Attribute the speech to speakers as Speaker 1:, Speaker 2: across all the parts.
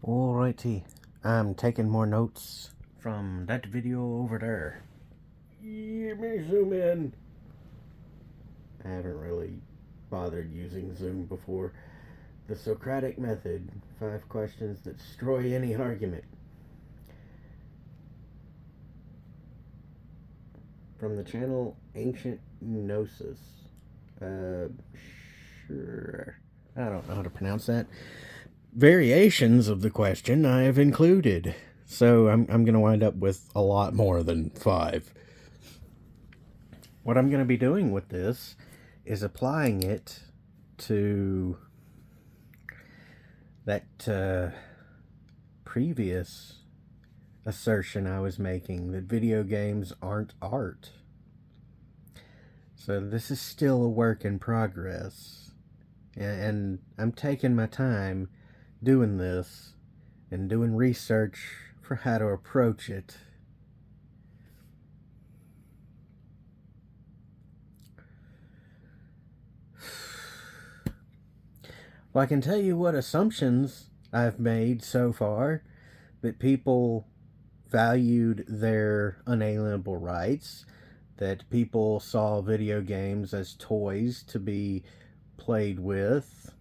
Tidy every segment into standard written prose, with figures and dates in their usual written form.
Speaker 1: Alrighty, I'm taking more notes from that video over there. Let me zoom in. I haven't really bothered using Zoom before. The Socratic method, 5 questions that destroy any argument. From the channel Ancient Gnosis. Sure. I don't know how to pronounce that. Variations of the question I have included. So I'm going to wind up with a lot more than 5. What I'm going to be doing with this is applying it to that previous assertion I was making, that video games aren't art. So this is still a work in progress. And I'm taking my time doing this and doing research for how to approach it. Well, I can tell you what assumptions I've made so far: that people valued their unalienable rights, that people saw video games as toys to be played with,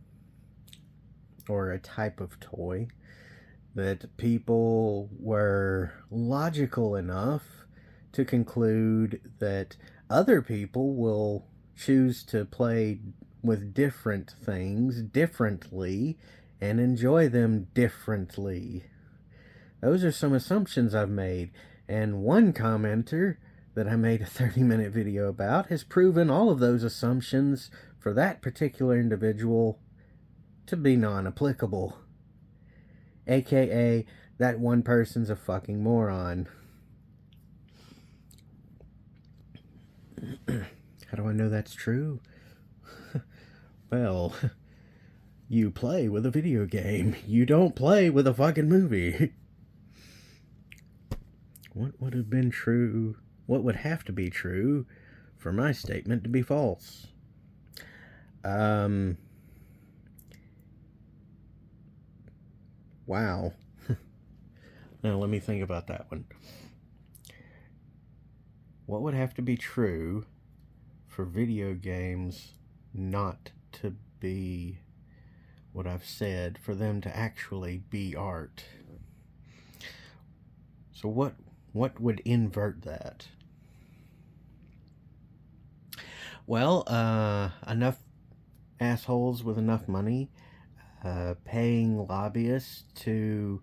Speaker 1: or a type of toy, that people were logical enough to conclude that other people will choose to play with different things differently and enjoy them differently. Those are some assumptions I've made, and one commenter that I made a 30-minute video about has proven all of those assumptions for that particular individual to be non-applicable. AKA, that one person's a fucking moron. How do I know that's true? Well, you play with a video game. You don't play with a fucking movie. What would have been true? What would have to be true for my statement to be false? Wow. Now let me think about that one. What would have to be true for video games not to be what I've said, for them to actually be art? So what would invert that? Well, enough assholes with enough money paying lobbyists to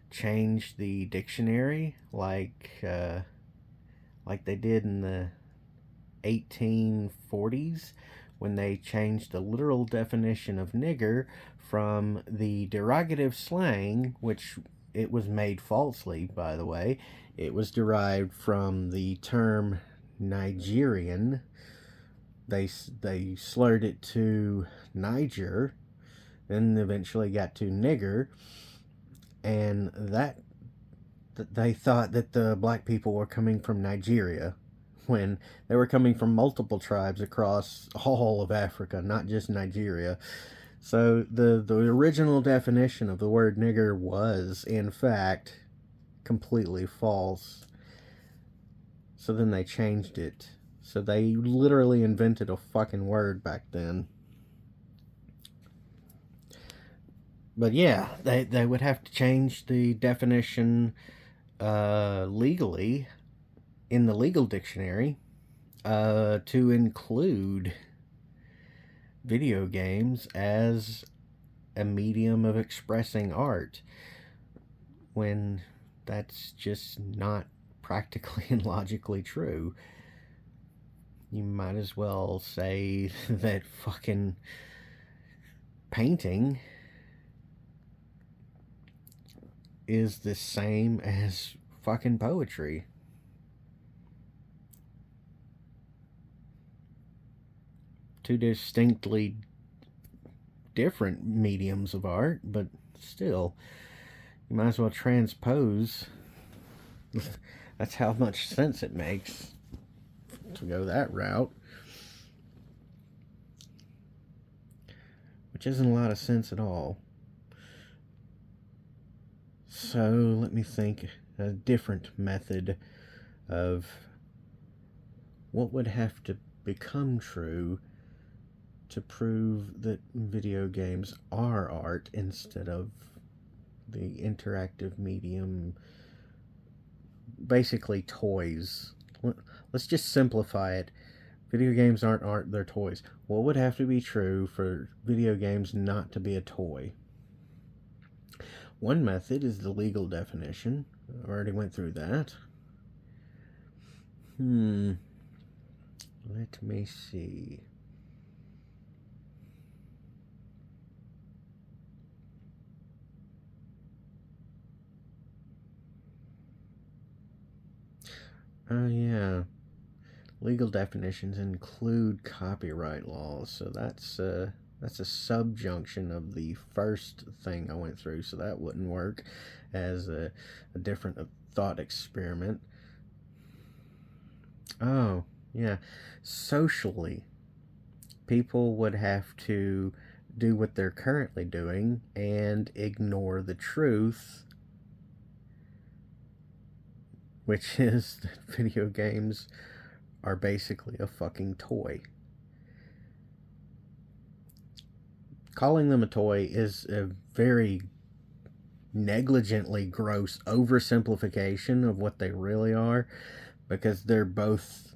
Speaker 1: change the dictionary like they did in the 1840s, when they changed the literal definition of nigger from the derogative slang, which it was made falsely, by the way. It was derived from the term Nigerian. They slurred it to Niger, then eventually got to nigger, and that they thought that the black people were coming from Nigeria, when they were coming from multiple tribes across all of Africa, not just Nigeria. So the original definition of the word nigger was, in fact, completely false. So then they changed it. So they literally invented a fucking word back then. But yeah, they would have to change the definition legally in the legal dictionary to include video games as a medium of expressing art, when that's just not practically and logically true. You might as well say that fucking painting is the same as fucking poetry. Two distinctly different mediums of art, but still, you might as well transpose. That's how much sense it makes to go that route. Which isn't a lot of sense at all. So let me think. A different method of what would have to become true to prove that video games are art instead of the interactive medium, basically toys. Let's just simplify it. Video games aren't art, they're toys. What would have to be true for video games not to be a toy? One method is the legal definition. I already went through that. Let me see. Oh, yeah. Legal definitions include copyright laws, so that's a subjunction of the first thing I went through, so that wouldn't work as a different thought experiment. Oh, yeah. Socially, people would have to do what they're currently doing and ignore the truth, which is that video games are basically a fucking toy. Calling them a toy is a very negligently gross oversimplification of what they really are, because they're both,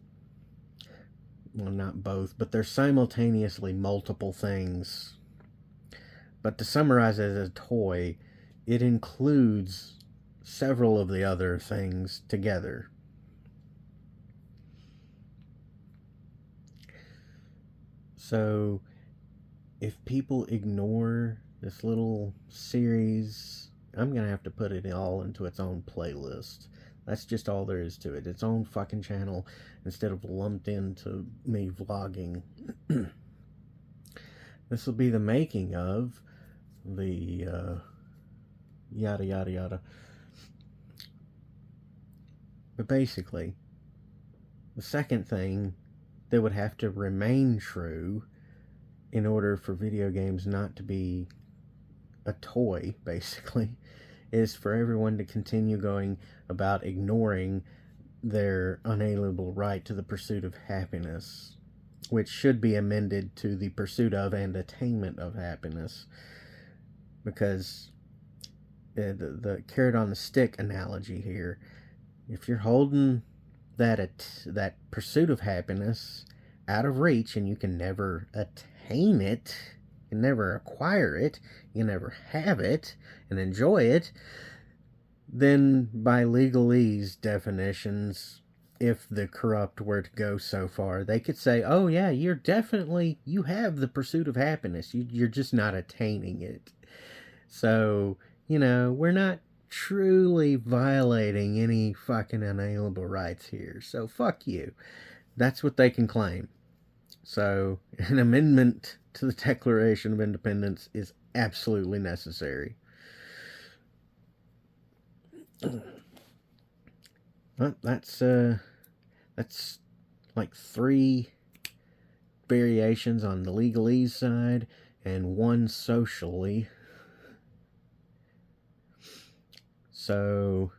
Speaker 1: well, not both, but they're simultaneously multiple things. But to summarize it as a toy, it includes several of the other things together. So if people ignore this little series, I'm going to have to put it all into its own playlist. That's just all there is to it. Its own fucking channel instead of lumped into me vlogging. This will be the making of the yada yada yada. But basically, the second thing that would have to remain true in order for video games not to be a toy, basically, is for everyone to continue going about ignoring their unalienable right to the pursuit of happiness, which should be amended to the pursuit of and attainment of happiness, because the carrot on the stick analogy here, if you're holding that pursuit of happiness out of reach and you can never attain it, you can never acquire it, you can never have it and enjoy it, then by legalese definitions, if the corrupt were to go so far, they could say, oh yeah, you have the pursuit of happiness, you're just not attaining it. So, we're not truly violating any fucking unalienable rights here. So fuck you. That's what they can claim. So an amendment to the Declaration of Independence is absolutely necessary. Well, that's like 3 variations on the legalese side and 1 socially. So,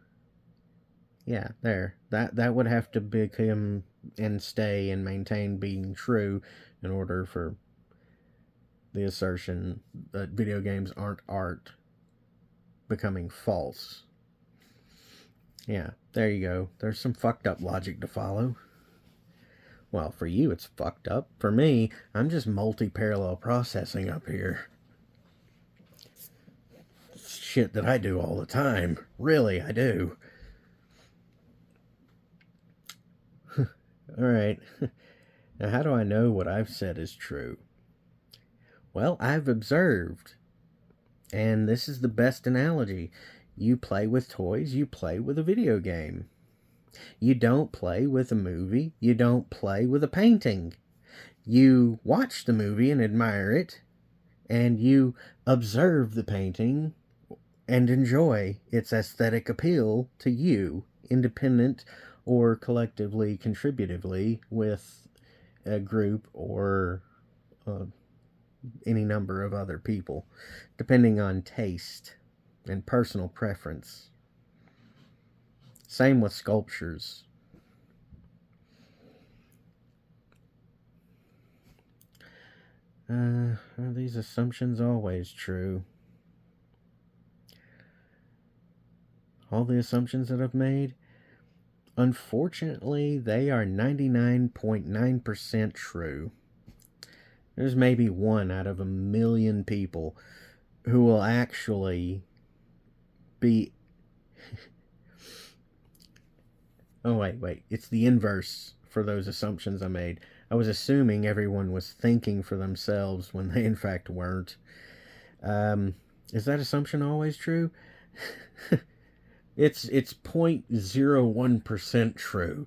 Speaker 1: yeah, there. That would have to become and stay and maintain being true in order for the assertion that video games aren't art becoming false. Yeah, there you go. There's some fucked up logic to follow. Well, for you, it's fucked up. For me, I'm just multi-parallel processing up here. Shit that I do all the time. Really, I do. Alright. Now, how do I know what I've said is true? Well, I've observed. And this is the best analogy. You play with toys, you play with a video game. You don't play with a movie, you don't play with a painting. You watch the movie and admire it, and you observe the painting and enjoy its aesthetic appeal to you, independent or collectively, contributively, with a group or any number of other people, depending on taste and personal preference. Same with sculptures. Are these assumptions always true? All the assumptions that I've made? Unfortunately, they are 99.9% true. There's maybe 1 out of 1,000,000 people who will actually be... Oh, wait. It's the inverse for those assumptions I made. I was assuming everyone was thinking for themselves when they in fact weren't. Is that assumption always true? It's 0.01% true.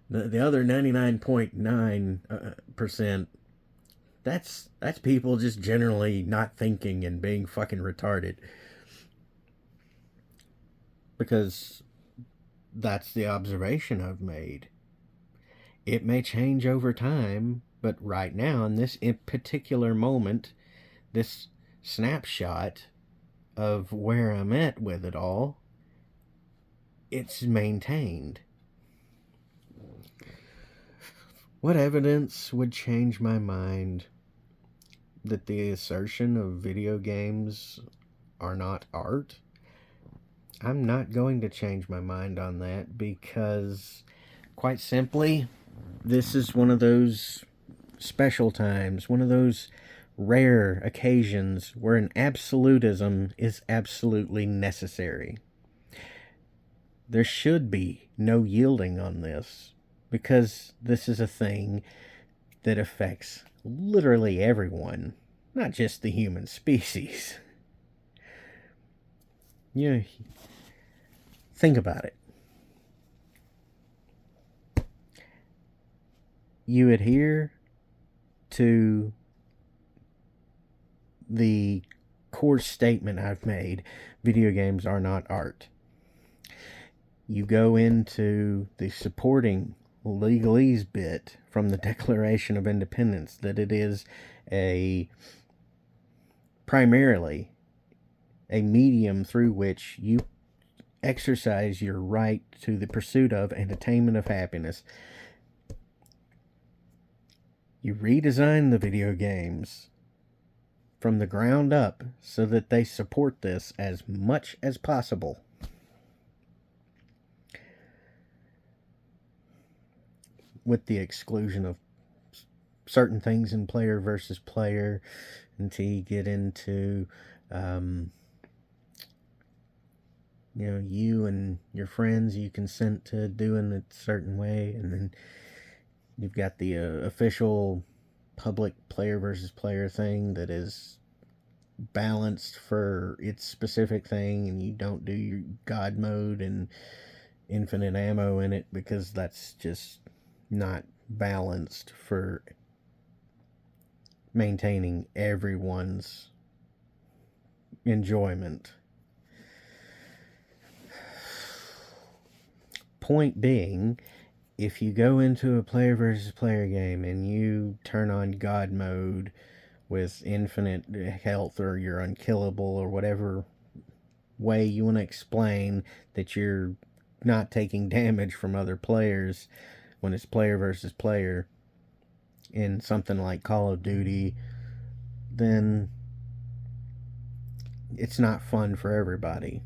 Speaker 1: The other 99.9%, that's people just generally not thinking and being fucking retarded. Because that's the observation I've made. It may change over time, but right now, in this particular moment, this snapshot of where I'm at with it all, it's maintained. What evidence would change my mind that the assertion of video games are not art? I'm not going to change my mind on that because, quite simply, this is one of those special times, one of those rare occasions where an absolutism is absolutely necessary. There should be no yielding on this, because this is a thing that affects literally everyone, not just the human species. Think about it. You adhere to the core statement I've made: video games are not art. You go into the supporting legalese bit from the Declaration of Independence that it is primarily a medium through which you exercise your right to the pursuit of and attainment of happiness. You redesign the video games from the ground up so that they support this as much as possible. With the exclusion of certain things in player versus player, until you get into you and your friends, you consent to doing it a certain way, and then you've got the official public player versus player thing that is balanced for its specific thing, and you don't do your God mode and infinite ammo in it because that's just not balanced for maintaining everyone's enjoyment. Point being, if you go into a player versus player game and you turn on God mode with infinite health, or you're unkillable, or whatever way you want to explain that you're not taking damage from other players when it's player versus player in something like Call of Duty, then it's not fun for everybody.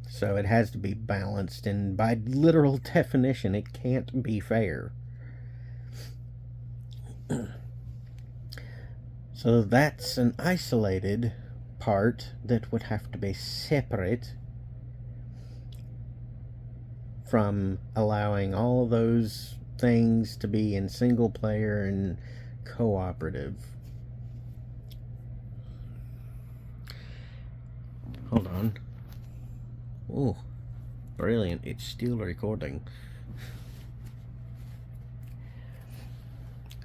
Speaker 1: So it has to be balanced, and by literal definition, it can't be fair. So that's an isolated part that would have to be separate from allowing all of those things to be in single player and cooperative. Hold on. Oh, brilliant. It's still recording.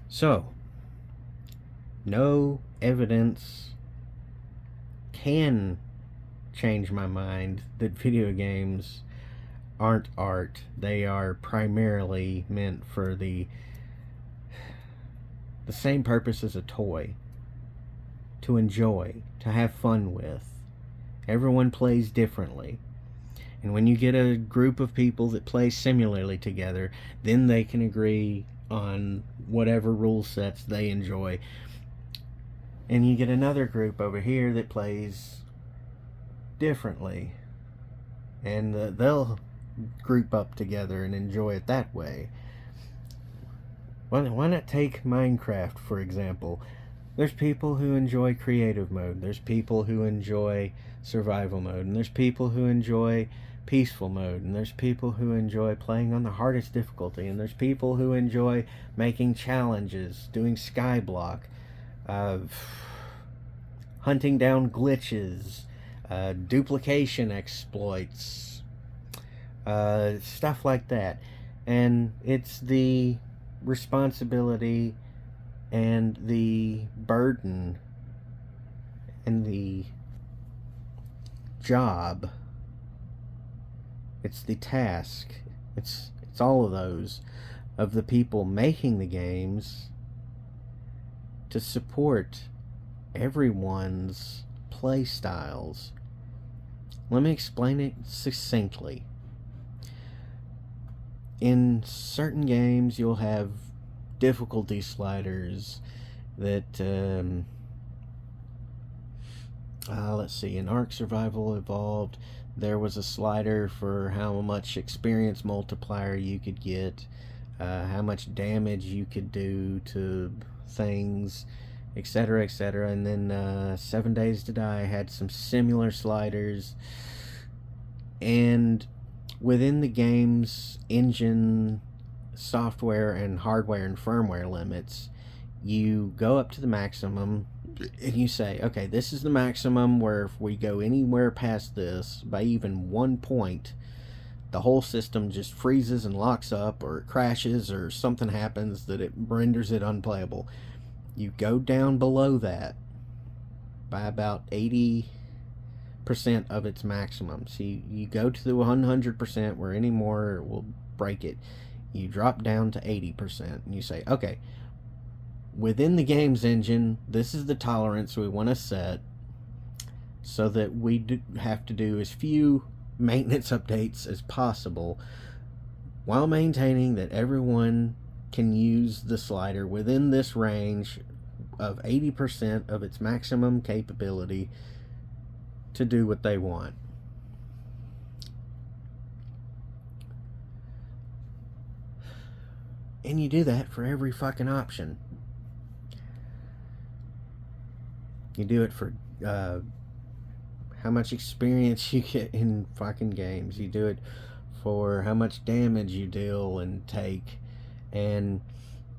Speaker 1: So, no evidence can change my mind that video games aren't art. They are primarily meant for the same purpose as a toy: to enjoy, to have fun with, Everyone plays differently. And when you get a group of people that play similarly together, then they can agree on whatever rule sets they enjoy. And you get another group over here that plays differently. And they'll group up together and enjoy it that way. Why not take Minecraft, for example? There's people who enjoy creative mode. There's people who enjoy survival mode. And there's people who enjoy peaceful mode. And there's people who enjoy playing on the hardest difficulty. And there's people who enjoy making challenges, doing skyblock, hunting down glitches, duplication exploits, stuff like that. And it's the responsibility and the burden and the job, it's the task, it's all of those of the people making the games to support everyone's play styles. Let me explain it succinctly. In certain games, you'll have difficulty sliders that, let's see, in Ark Survival Evolved, there was a slider for how much experience multiplier you could get, how much damage you could do to things, etc., etc. And then 7 Days to Die had some similar sliders. And within the game's engine, software, and hardware and firmware limits, you go up to the maximum and you say, okay, this is the maximum, where if we go anywhere past this by even 1 point, the whole system just freezes and locks up, or it crashes, or something happens that it renders it unplayable. You go down below that by about 80% of its maximum. So you go to the 100%, where any more will break it. You drop down to 80%, and you say, okay, within the game's engine, this is the tolerance we want to set, so that we have to do as few maintenance updates as possible, while maintaining that everyone can use the slider within this range of 80% of its maximum capability to do what they want. And you do that for every fucking option. You do it for how much experience you get in fucking games. You do it for how much damage you deal and take. And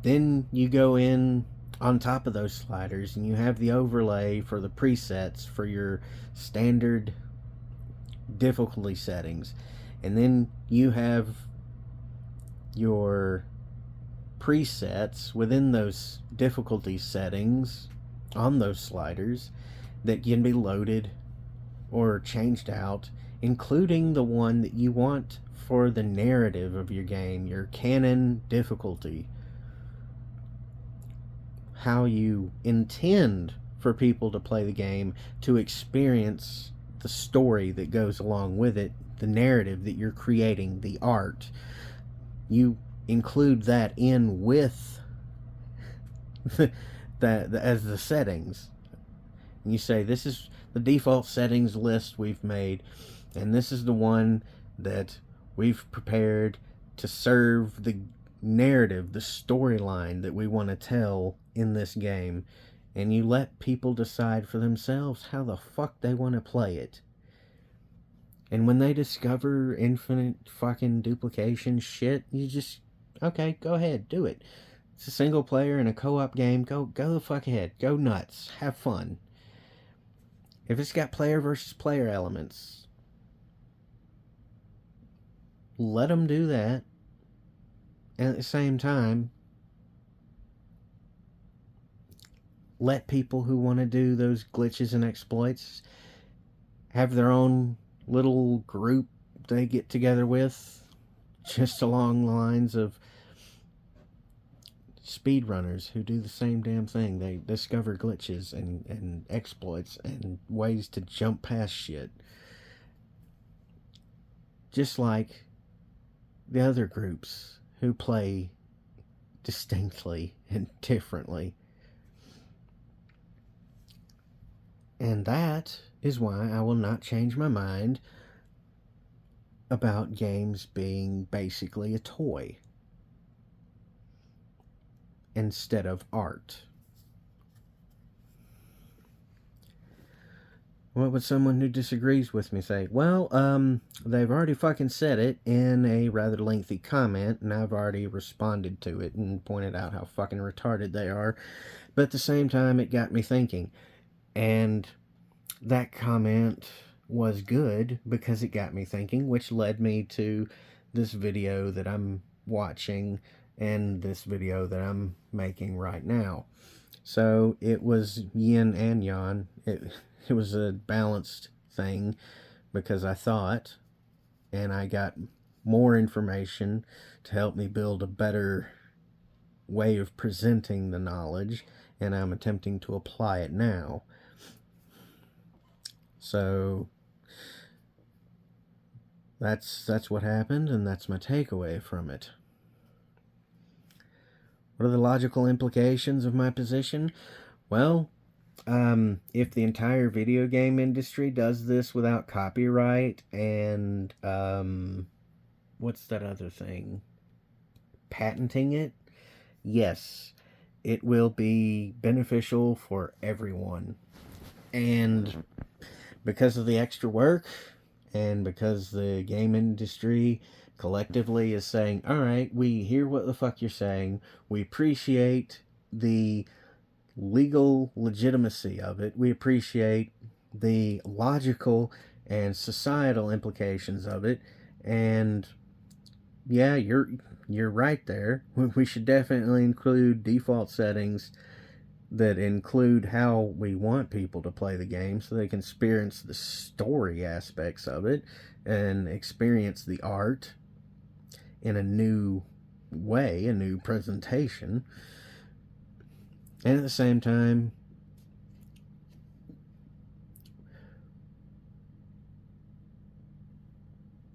Speaker 1: then you go in on top of those sliders and you have the overlay for the presets for your standard difficulty settings. And then you have your presets within those difficulty settings on those sliders that can be loaded or changed out, including the one that you want for the narrative of your game, your canon difficulty, how you intend for people to play the game to experience the story that goes along with it, the narrative that you're creating, the art. You include that in with as the settings. And you say, this is the default settings list we've made, and this is the one that we've prepared to serve the narrative, the storyline that we want to tell in this game. And you let people decide for themselves how the fuck they want to play it. And when they discover infinite fucking duplication shit, you just, okay, go ahead, do it. It's a single player and a co-op game. Go the fuck ahead. Go nuts. Have fun. If it's got player versus player elements, let them do that. And at the same time, let people who want to do those glitches and exploits have their own little group they get together with, just along the lines of speedrunners who do the same damn thing. They discover glitches and exploits and ways to jump past shit. Just like the other groups who play distinctly and differently. And that is why I will not change my mind about games being basically a toy instead of art. What would someone who disagrees with me say? Well, they've already fucking said it in a rather lengthy comment, and I've already responded to it and pointed out how fucking retarded they are. But at the same time, it got me thinking. And that comment was good because it got me thinking, which led me to this video that I'm watching and this video that I'm making right now. So it was yin and yang. It was a balanced thing because I thought, and I got more information to help me build a better way of presenting the knowledge, and I'm attempting to apply it now. So that's what happened, and that's my takeaway from it. What are the logical implications of my position? Well, if the entire video game industry does this without copyright and, what's that other thing? Patenting it? Yes, it will be beneficial for everyone. And because of the extra work, and because the game industry collectively is saying, alright, we hear what the fuck you're saying, we appreciate the legal legitimacy of it, we appreciate the logical and societal implications of it, and yeah, you're right there. We should definitely include default settings that include how we want people to play the game so they can experience the story aspects of it and experience the art in a new way, a new presentation. And at the same time,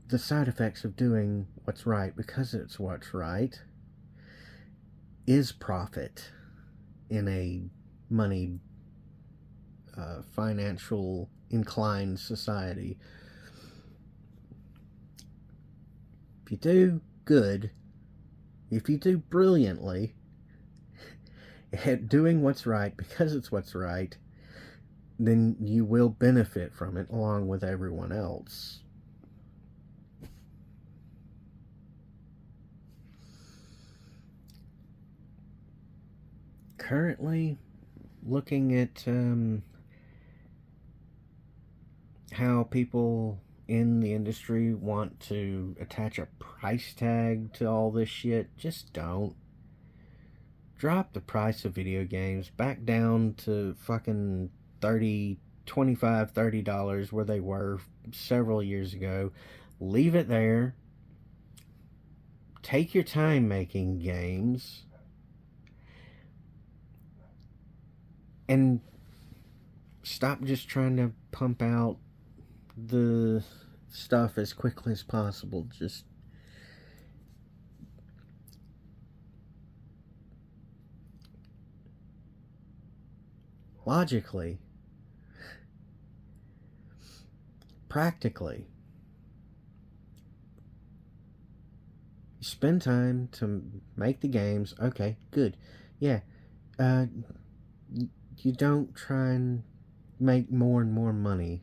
Speaker 1: the side effects of doing what's right because it's what's right is profit in a money, financial inclined society. If you do good, if you do brilliantly at doing what's right because it's what's right, then you will benefit from it along with everyone else. Currently, looking at how people in the industry want to attach a price tag to all this shit, just don't. Drop the price of video games back down to fucking $30, $25, $30 where they were several years ago. Leave it there. Take your time making games. And stop just trying to pump out the stuff as quickly as possible. Just logically, practically, spend time to make the games. Okay, good. Yeah, you don't try and make more and more money.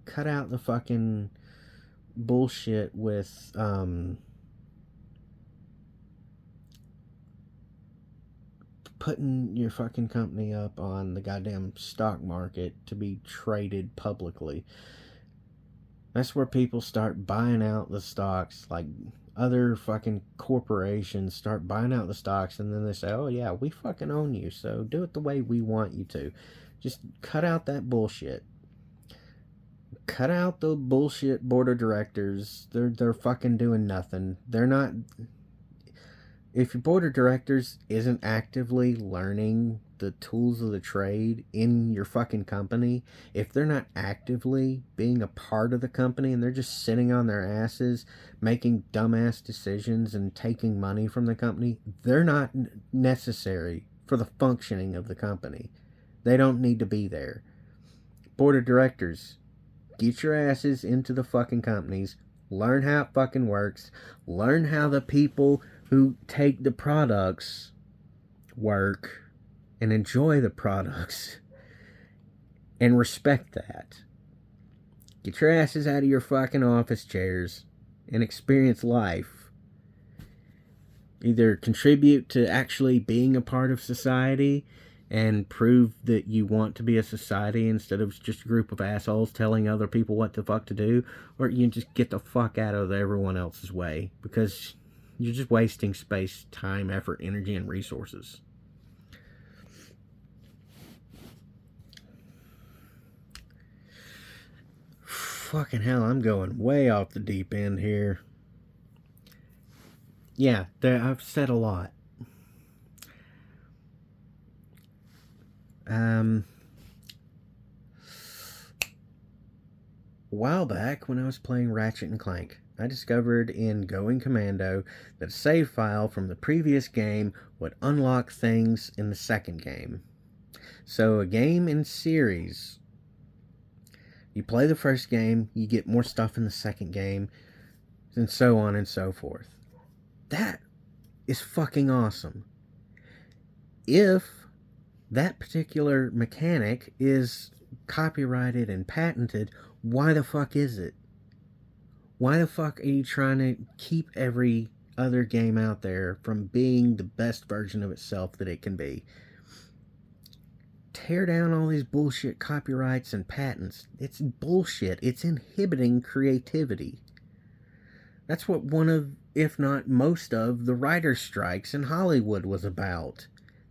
Speaker 1: Cut out the fucking bullshit with putting your fucking company up on the goddamn stock market to be traded publicly. That's where people start buying out the stocks, like other fucking corporations start buying out the stocks, and then they say, oh yeah, we fucking own you, so do it the way we want you to. Just cut out that bullshit. Cut out the bullshit board of directors. They're fucking doing nothing. They're not. If your board of directors isn't actively learning the tools of the trade in your fucking company, if they're not actively being a part of the company and they're just sitting on their asses making dumbass decisions and taking money from the company, they're not necessary for the functioning of the company. They don't need to be there. Board of directors, get your asses into the fucking companies, learn how it fucking works, learn how the people who take the products work and enjoy the products and respect that. Get your asses out of your fucking office chairs and experience life. Either contribute to actually being a part of society and prove that you want to be a society instead of just a group of assholes telling other people what the fuck to do, or you just get the fuck out of everyone else's way, because you're just wasting space, time, effort, energy, and resources. Fucking hell, I'm going way off the deep end here. Yeah, I've said a lot. A while back, when I was playing Ratchet and Clank, I discovered in Going Commando that a save file from the previous game would unlock things in the second game. So a game in series, you play the first game, you get more stuff in the second game, and so on and so forth. That is fucking awesome. If that particular mechanic is copyrighted and patented, why the fuck is it? Why the fuck are you trying to keep every other game out there from being the best version of itself that it can be? Tear down all these bullshit copyrights and patents. It's bullshit. It's inhibiting creativity. That's what one of, if not most of, the writer's strikes in Hollywood was about.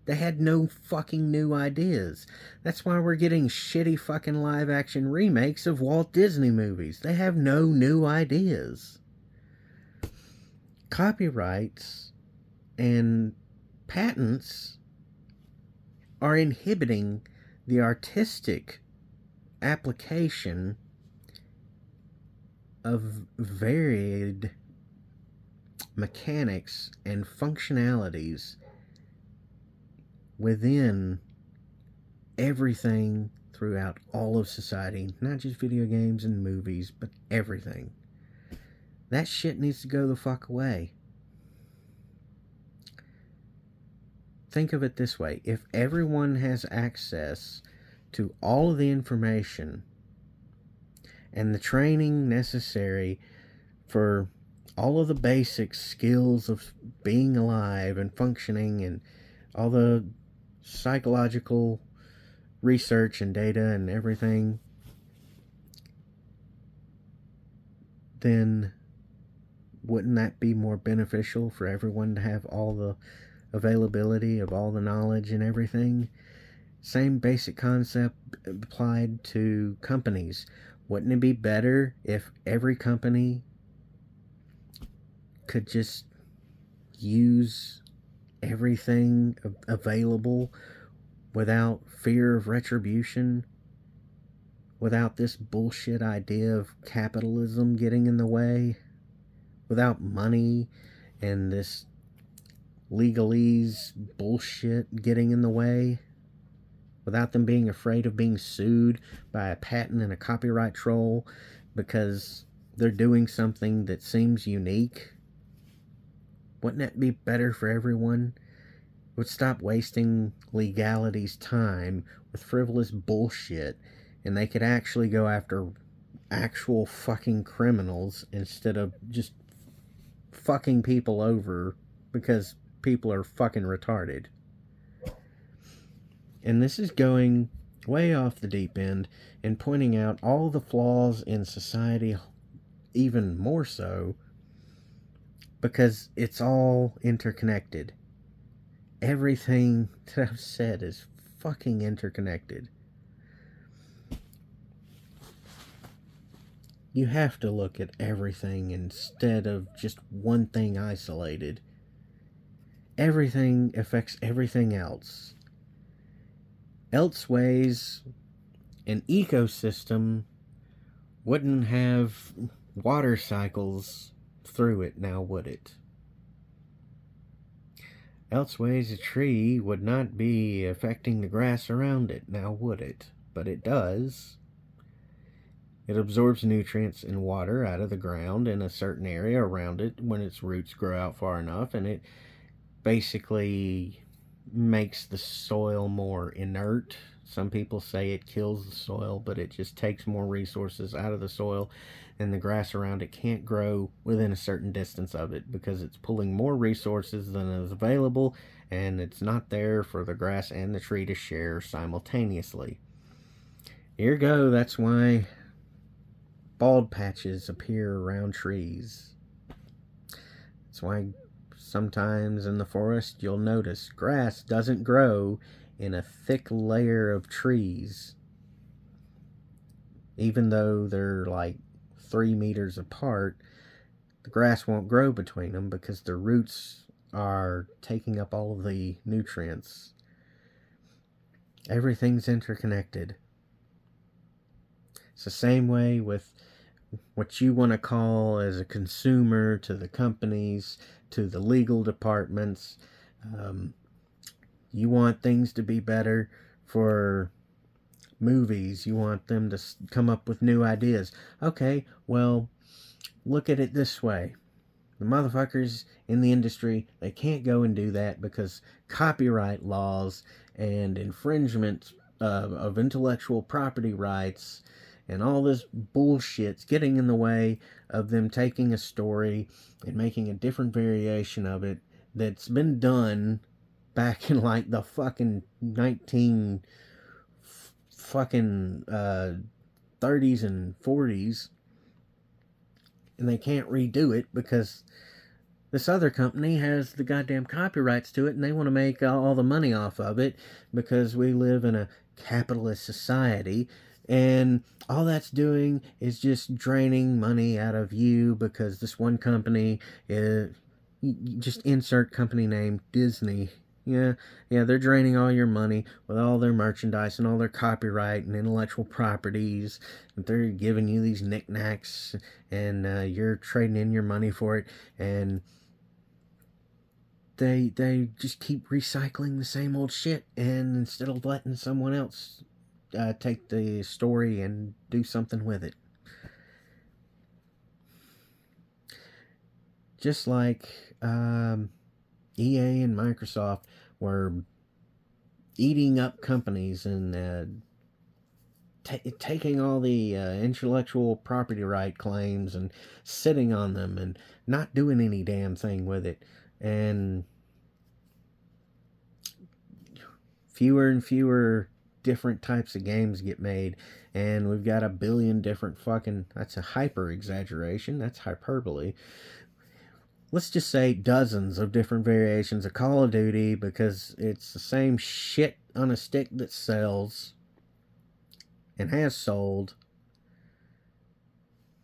Speaker 1: They had no fucking new ideas. That's why we're getting shitty fucking live action remakes of Walt Disney movies. They have no new ideas. Copyrights and patents are inhibiting the artistic application of varied mechanics and functionalities within everything throughout all of society, not just video games and movies, but everything. That shit needs to go the fuck away. Think of it this way. If everyone has access to all of the information and the training necessary for all of the basic skills of being alive and functioning and all the psychological research and data and everything, then wouldn't that be more beneficial for everyone to have all the availability of all the knowledge and everything? Same basic concept applied to companies. Wouldn't it be better if every company could just use everything available without fear of retribution, without this bullshit idea of capitalism getting in the way, without money and this legalese bullshit getting in the way, without them being afraid of being sued by a patent and a copyright troll because they're doing something that seems unique? Wouldn't that be better for everyone? It would stop wasting legality's time with frivolous bullshit, and they could actually go after actual fucking criminals instead of just fucking people over because people are fucking retarded. And this is going way off the deep end and pointing out all the flaws in society even more so because it's all interconnected. Everything that I've said is fucking interconnected. You have to look at everything instead of just one thing isolated. everything affects everything else. Elseways, an ecosystem wouldn't have water cycles through it, now would it? Elseways, a tree would not be affecting the grass around it, now would it? But it does. It absorbs nutrients and water out of the ground in a certain area around it when its roots grow out far enough, and it basically makes the soil more inert. Some people say it kills the soil, but it just takes more resources out of the soil, and the grass around it can't grow within a certain distance of it because it's pulling more resources than is available, and it's not there for the grass and the tree to share simultaneously. Ergo, that's why bald patches appear around trees. That's why sometimes in the forest you'll notice grass doesn't grow in a thick layer of trees, even though they're like 3 meters apart. The grass won't grow between them because the roots are taking up all of the nutrients. Everything's interconnected. It's the same way with what you want to call as a consumer to the companies, to the legal departments. You want things to be better for movies. You want them to come up with new ideas. Okay, well, look at it this way. The motherfuckers in the industry, they can't go and do that because copyright laws and infringement of intellectual property rights and all this bullshit's getting in the way of them taking a story and making a different variation of it that's been done back in like the fucking 19 fucking 30s and 40s, and they can't redo it because this other company has the goddamn copyrights to it, and they want to make all the money off of it because we live in a capitalist society, and all that's doing is just draining money out of you because this one company is, just insert company name, Disney. Yeah, they're draining all your money with all their merchandise and all their copyright and intellectual properties. They're giving you these knickknacks, and you're trading in your money for it, and they just keep recycling the same old shit, and instead of letting someone else take the story and do something with it. Just like EA and Microsoft were eating up companies and taking all the intellectual property right claims and sitting on them and not doing any damn thing with it. And fewer and fewer different types of games get made, and we've got a billion different fucking, that's a hyper exaggeration, that's hyperbole. Let's just say dozens of different variations of Call of Duty because it's the same shit on a stick that sells and has sold.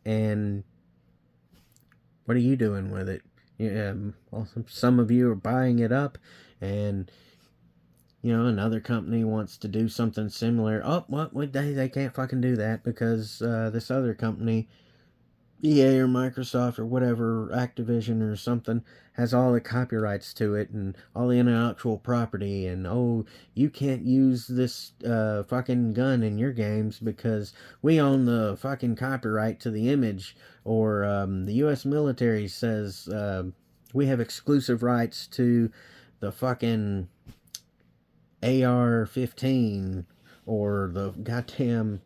Speaker 1: And what are you doing with it? Yeah, well, some of you are buying it up, and another company wants to do something similar. Oh, what? They can't fucking do that because this other company, EA or Microsoft or whatever, Activision or something, has all the copyrights to it and all the intellectual property, and you can't use this fucking gun in your games because we own the fucking copyright to the image, or the US military says we have exclusive rights to the fucking AR-15 or the goddamn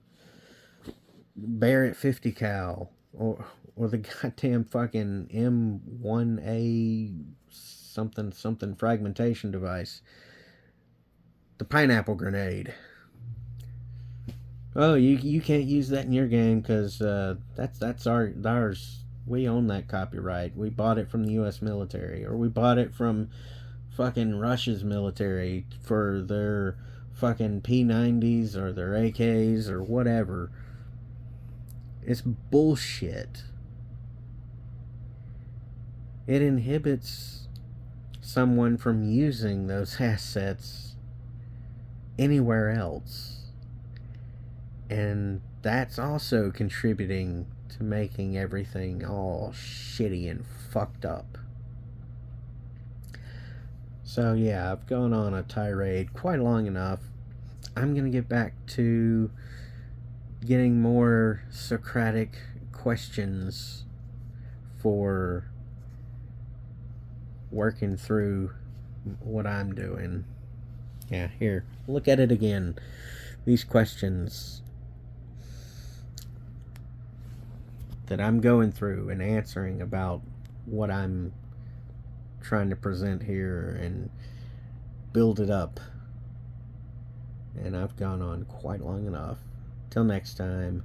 Speaker 1: Barrett 50 cal, or the goddamn fucking M1A something fragmentation device, the pineapple grenade. Oh, you can't use that in your game because that's ours. We own that copyright. We bought it from the U.S. military, or we bought it from fucking Russia's military for their fucking P90s or their AKs or whatever. It's bullshit. It inhibits someone from using those assets anywhere else. And that's also contributing to making everything all shitty and fucked up. So yeah, I've gone on a tirade quite long enough. I'm going to get back to getting more Socratic questions for working through what I'm doing. Yeah, here, look at it again. These questions that I'm going through and answering about what I'm trying to present here and build it up. And I've gone on quite long enough. Till next time.